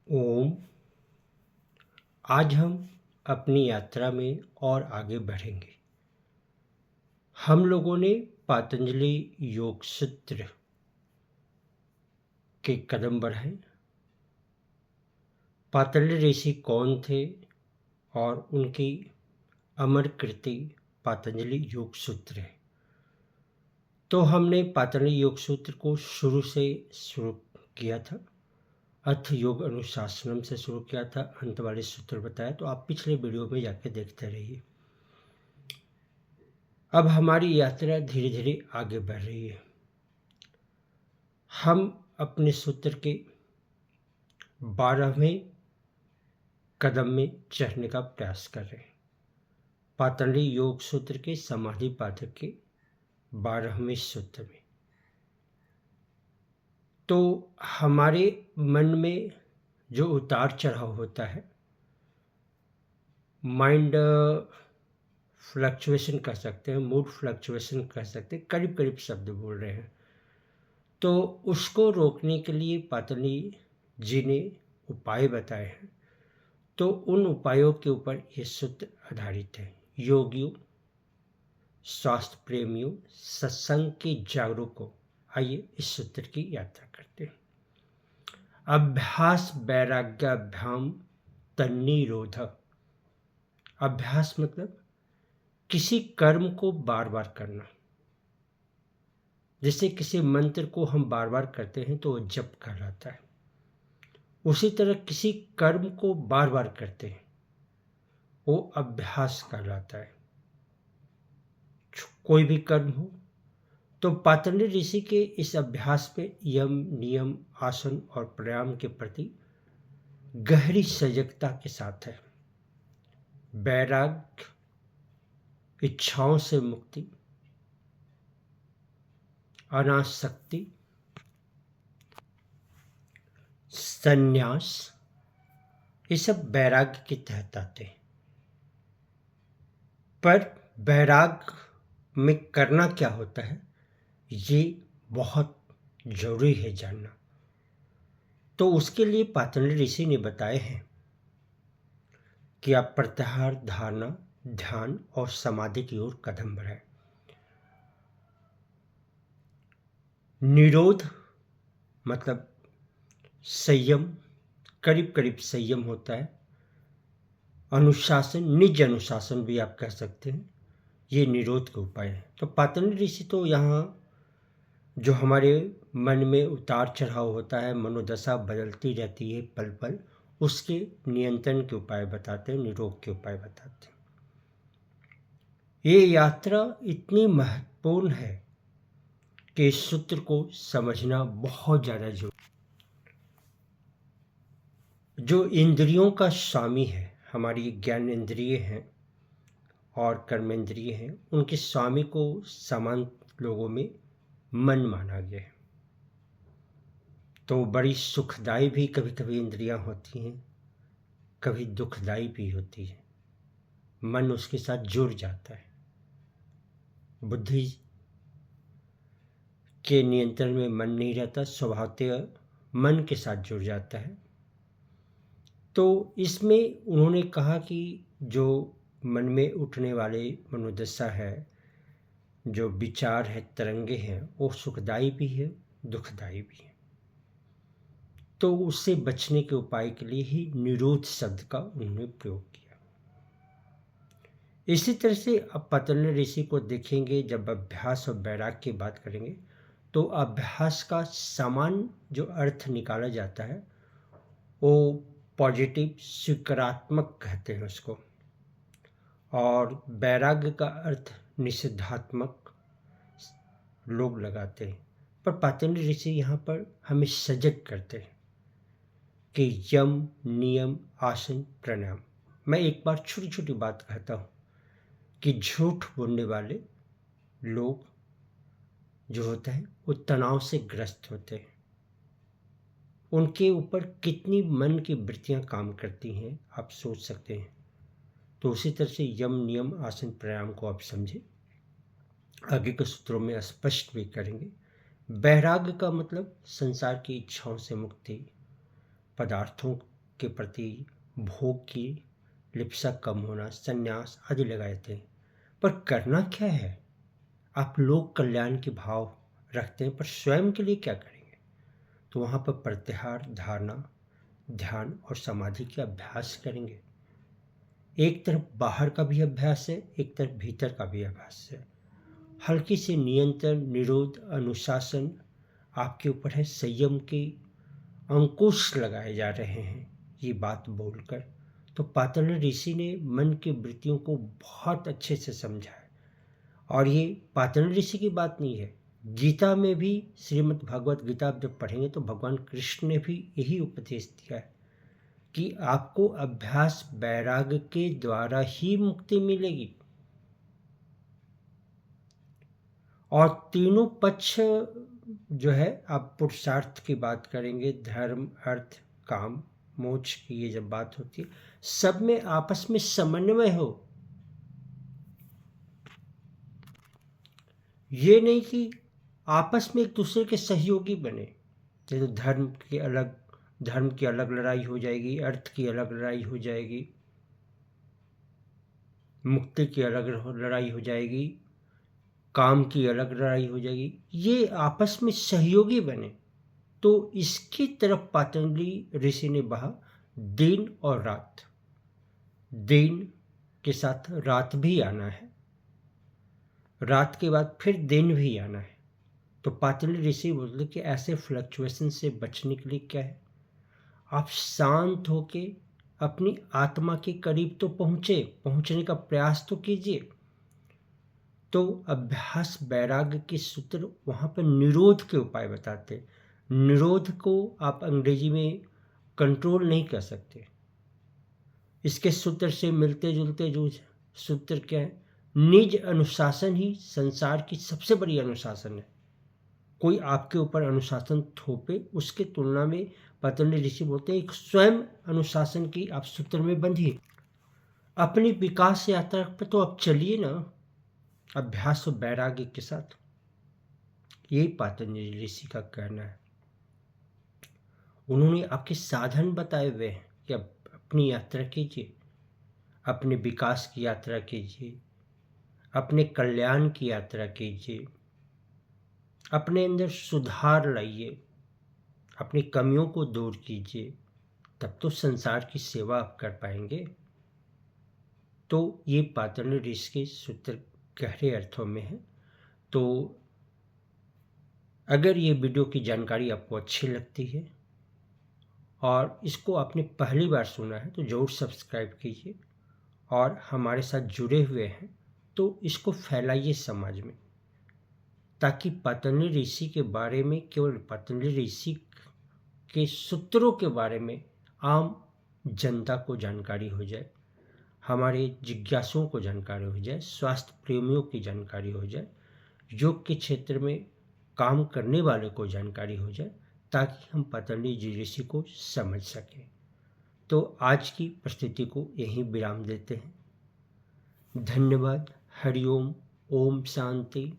ओम। आज हम अपनी यात्रा में और आगे बढ़ेंगे। हम लोगों ने पतंजलि योग सूत्र के कदम बढ़ाए। पतंजलि ऋषि कौन थे और उनकी अमर कृति पतंजलि योग सूत्र है। तो हमने पतंजलि योग सूत्र को शुरू किया था। अर्थ योग अनुशासनम से शुरू किया था, अंत वाले सूत्र बताया। तो आप पिछले वीडियो में जाके देखते रहिए। अब हमारी यात्रा धीरे धीरे आगे बढ़ रही है। हम अपने सूत्र के 12वें कदम में चढ़ने का प्रयास कर रहे हैं। पतंजलि योग सूत्र के समाधि पाठक के 12वें सूत्र में। तो हमारे मन में जो उतार चढ़ाव होता है, माइंड फ्लक्चुएशन कर सकते हैं, मूड फ्लक्चुएशन कर सकते हैं, करीब करीब शब्द बोल रहे हैं। तो उसको रोकने के लिए पतंजलि जी ने उपाय बताए हैं। तो उन उपायों के ऊपर ये सूत्र आधारित है। योगियों, स्वास्थ्य प्रेमियों, सत्संग के जागरूकों, आइए इस सूत्र की यात्रा करते हैं। अभ्यास वैराग्याभ्याम तन्निरोध। अभ्यास मतलब किसी कर्म को बार बार करना। जैसे किसी मंत्र को हम बार बार करते हैं तो वो जप कहलाता है। उसी तरह किसी कर्म को बार बार करते हैं वो अभ्यास कहलाता है। कोई भी कर्म हो। तो पतंजलि ऋषि के इस अभ्यास में यम, नियम, आसन और प्राणायाम के प्रति गहरी सजगता के साथ है। वैराग्य, इच्छाओं से मुक्ति, अनासक्ति, संन्यास, ये सब वैराग्य के तहत आते हैं। पर वैराग्य में करना क्या होता है, ये बहुत जरूरी है जानना। तो उसके लिए पतंजलि ऋषि ने बताए हैं कि आप प्रत्याहार, धारणा, ध्यान और समाधि की ओर कदम बढ़ाएं। निरोध मतलब संयम, करीब करीब संयम होता है। अनुशासन, निज अनुशासन भी आप कह सकते हैं। ये निरोध के उपाय है। तो पतंजलि ऋषि तो यहाँ जो हमारे मन में उतार चढ़ाव होता है, मनोदशा बदलती रहती है पल पल, उसके नियंत्रण के उपाय बताते हैं, निरोध के उपाय बताते हैं। ये यात्रा इतनी महत्वपूर्ण है कि इस सूत्र को समझना बहुत ज़्यादा जरूरी। जो इंद्रियों का स्वामी है, हमारी ज्ञान इंद्रिय हैं और कर्मेंद्रिय हैं, उनके स्वामी को समान लोगों में मन माना गया है। तो बड़ी सुखदाई भी कभी कभी इंद्रियां होती हैं, कभी दुखदाई भी होती है। मन उसके साथ जुड़ जाता है। बुद्धि के नियंत्रण में मन नहीं रहता, स्वभावतः मन के साथ जुड़ जाता है। तो इसमें उन्होंने कहा कि जो मन में उठने वाले मनोदशा है, जो विचार है, तरंगे हैं, वो सुखदाई भी है, दुखदाई भी है। तो उससे बचने के उपाय के लिए ही निरोध शब्द का उन्होंने प्रयोग किया। इसी तरह से अब पतंजलि ऋषि को देखेंगे, जब अभ्यास और वैराग्य की बात करेंगे तो अभ्यास का समान जो अर्थ निकाला जाता है वो पॉजिटिव, स्वीकारात्मक कहते हैं उसको। और वैराग्य का अर्थ निषेधात्मक लोग लगाते हैं। पर पतंजलि ऋषि यहाँ पर हमें सजग करते हैं कि यम, नियम, आसन, प्राणायाम। मैं एक बार छोटी छोटी बात कहता हूँ कि झूठ बोलने वाले लोग जो होते हैं वो तनाव से ग्रस्त होते हैं। उनके ऊपर कितनी मन की वृत्तियाँ काम करती हैं आप सोच सकते हैं। तो उसी तरह से यम, नियम, आसन, प्राणायाम को आप समझें। आगे के सूत्रों में स्पष्ट भी करेंगे। वैराग्य का मतलब संसार की इच्छाओं से मुक्ति, पदार्थों के प्रति भोग की लिप्सा कम होना, संन्यास आदि लगाए थे। पर करना क्या है? आप लोक कल्याण के भाव रखते हैं, पर स्वयं के लिए क्या करेंगे? तो वहाँ पर प्रत्याहार, धारणा, ध्यान और समाधि के अभ्यास करेंगे। एक तरफ बाहर का भी अभ्यास है, एक तरफ भीतर का भी अभ्यास है। हल्की से नियंत्रण, निरोध, अनुशासन आपके ऊपर है। संयम के अंकुश लगाए जा रहे हैं ये बात बोलकर। तो पातंजलि ऋषि ने मन की वृत्तियों को बहुत अच्छे से समझा है। और ये पातंजलि ऋषि की बात नहीं है, गीता में भी, श्रीमद् भगवत गीता आप जब पढ़ेंगे तो भगवान कृष्ण ने भी यही उपदेश दिया है कि आपको अभ्यास वैराग्य के द्वारा ही मुक्ति मिलेगी। और तीनों पक्ष जो है, आप पुरुषार्थ की बात करेंगे, धर्म, अर्थ, काम, मोक्ष की ये जब बात होती है, सब में आपस में समन्वय हो। ये नहीं कि आपस में एक दूसरे के सहयोगी बने। तो धर्म की अलग लड़ाई हो जाएगी, अर्थ की अलग लड़ाई हो जाएगी, मुक्ति की अलग लड़ाई हो जाएगी, काम की अलग लड़ाई हो जाएगी। ये आपस में सहयोगी बने। तो इसकी तरफ पातंजलि ऋषि ने कहा दिन और रात। दिन के साथ रात भी आना है, रात के बाद फिर दिन भी आना है। तो पातंजलि ऋषि बोलते कि ऐसे फ्लक्चुएशन से बचने के लिए क्या है, आप शांत होके अपनी आत्मा के करीब तो पहुंचने का प्रयास तो कीजिए। तो अभ्यास वैराग्य के सूत्र वहाँ पर निरोध के उपाय बताते। निरोध को आप अंग्रेजी में कंट्रोल नहीं कर सकते। इसके सूत्र से मिलते जुलते जो सूत्र क्या है, निज अनुशासन ही संसार की सबसे बड़ी अनुशासन है। कोई आपके ऊपर अनुशासन थोपे, उसके तुलना में पतंजलि ऋषि बोलते हैं एक स्वयं अनुशासन की आप सूत्र में बंधिए। अपनी विकास यात्रा पर तो आप चलिए ना, अभ्यास और वैराग्य के साथ। यही पातंजलि ऋषि का कहना है। उन्होंने आपके साधन बताए हुए हैं कि आप अपनी यात्रा कीजिए, अपने विकास की यात्रा कीजिए, अपने कल्याण की यात्रा कीजिए, अपने अंदर सुधार लाइए, अपनी कमियों को दूर कीजिए, तब तो संसार की सेवा आप कर पाएंगे। तो ये पातंजलि ऋषि के सूत्र गहरे अर्थों में है। तो अगर ये वीडियो की जानकारी आपको अच्छी लगती है और इसको आपने पहली बार सुना है तो ज़रूर सब्सक्राइब कीजिए, और हमारे साथ जुड़े हुए हैं तो इसको फैलाइए समाज में, ताकि पतंजलि ऋषि के बारे में, केवल पतंजलि ऋषि के सूत्रों के बारे में आम जनता को जानकारी हो जाए, हमारे जिज्ञासुओं को जानकारी हो जाए, स्वास्थ्य प्रेमियों की जानकारी हो जाए, योग के क्षेत्र में काम करने वाले को जानकारी हो जाए, ताकि हम पतंजलि ऋषि को समझ सकें। तो आज की प्रस्तुति को यहीं विराम देते हैं। धन्यवाद। हरिओम। ओम शांति।